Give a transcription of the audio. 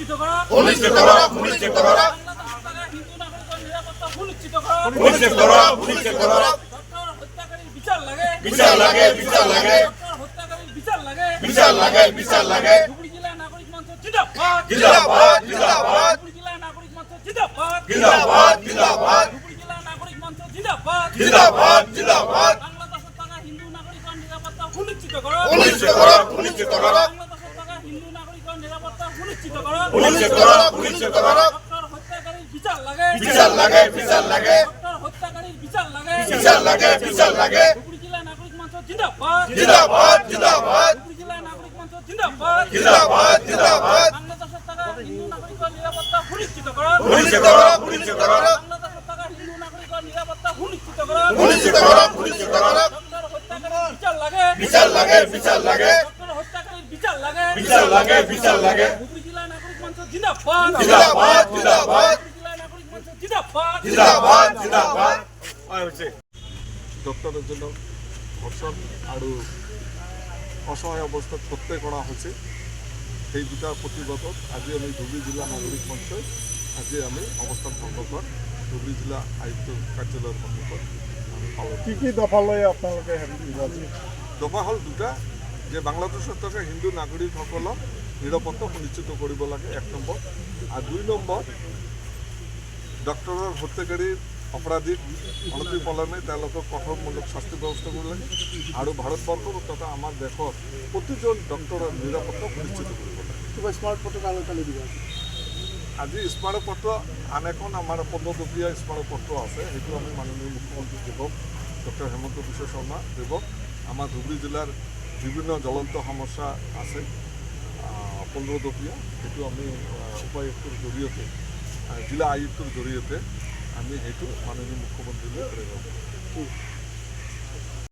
সুনিশ্চিত করা সুনিশ্চিত করা সুনিশ্চিত করা হিন্দু নাগরিকের নিরাপত্তা সুনিশ্চিত করা সুনিশ্চিত করা সুনিশ্চিত করা ডক্টর হত্যাকারীর বিচার লাগে বিচার লাগে বিচার লাগে ডক্টর হত্যাকারীর বিচার লাগে বিচার লাগে বিচার লাগে ধুবড়ী জেলা নাগরিক মঞ্চ জিন্দাবাদ জিন্দাবাদ জিন্দাবাদ ধুবড়ী জেলা নাগরিক মঞ্চ জিন্দাবাদ জিন্দাবাদ জিন্দাবাদ ধুবড়ী জেলা নাগরিক মঞ্চ জিন্দাবাদ জিন্দাবাদ জিন্দাবাদ বাংলাদেশের টাকা হিন্দু নাগরিকের নিরাপত্তা সুনিশ্চিত করা সুনিশ্চিত করা সুনিশ্চিত করা বাংলাদেশের টাকা হিন্দু নাগরিকের নিরাপত্তা সুনিশ্চিত করা সুনিশ্চিত করা সুনিশ্চিত করা ডক্টর হত্যাকারীর বিচার লাগে বিচার লাগে বিচার লাগে ডক্টর হত্যাকারীর বিচার লাগে বিচার লাগে বিচার লাগে ধুবড়ী জেলা নাগরিক মঞ্চ জিন্দাবাদ জিন্দাবাদ জিন্দাবাদ ধুবড়ী জেলা নাগরিক মঞ্চ জিন্দাবাদ জিন্দাবাদ জিন্দাবাদ বাংলাদেশের টাকা হিন্দু নাগরিকের নিরাপত্তা সুনিশ্চিত করা সুনিশ্চিত করা সুনিশ্চিত করা বাংলাদেশের টাকা হিন্দু নাগরিকের নিরাপত্তা সুনিশ্চিত করা সুনিশ্চিত করা সুনিশ্চিত করা ডক্টর হত্যাকারীর বিচার লাগে বিচার লাগে বিচার লাগে ডক্টর হত্যাকারীর বিচার লাগে বিচার লাগে বিচার লাগে ধুবড়ী জেলা নাগরিক মঞ্চ জিন্দাবাদ জিন্দাবাদ জিন্দাবাদ ধুবড়ী জেলা নাগরিক মঞ্চ জিন্দাবাদ জিন্দাবাদ জিন্দাবাদ ডক্টরের জন্য ধর্ষণ আর অসহায় অবস্থা প্রত্যয় করা হয়েছে সেই দুটার প্রতিবাদত আজি আমি ধুবড়ী জেলা নাগরিক মঞ্চে আজি আমি অবস্থান ধর্মঘট ধুবড়ী জেলা আয়ুক্ত কাৰ্যালয়ৰ সন্মুখত আমি পালন কি কি দফা লৈ আপোনালোকে হেৰি দফা হ'ল দুটা যে বাংলাদেশত থকা হিন্দু নাগৰিকসকলক নিৰাপত্তা সুনিশ্চিত কৰিব লাগে 1 নম্বৰ আৰু 2 নম্বৰ ডক্টৰৰ হত্যাকাৰীৰ অপরাধীক অনতিপলমে তেওঁলোকক কঠোরমূলক শাস্তি ব্যবস্থা কৰিব লাগে আৰু ভাৰতবৰ্ষৰ তথা আমাৰ দেশৰ প্ৰতিজন ডক্টৰৰ নিৰাপত্তা সুনিশ্চিত কৰিব লাগে কিবা স্মাৰ্ট ফটো কালি দিব আজি স্মাৰকপত্ৰ আন এখন আমাৰ 15-টকীয়া স্মাৰকপত্ৰ আছে সেইটো আমি মাননীয় মুখ্যমন্ত্ৰী দেৱক ডক্টৰ হেমন্ত বিশ্ব শৰ্মা দেৱক আমাৰ ধুবড়ী জিলাৰ বিভিন্ন জ্বলন্ত সমস্যা আছে 15-টকীয়া সেইটো আমি উপায়ুক্তৰ জৰিয়তে জিলা আয়ুক্তৰ জৰিয়তে আমি সেইটো মাননীয় মুখ্যমন্ত্ৰীলৈ প্ৰেৰণ কৰিম।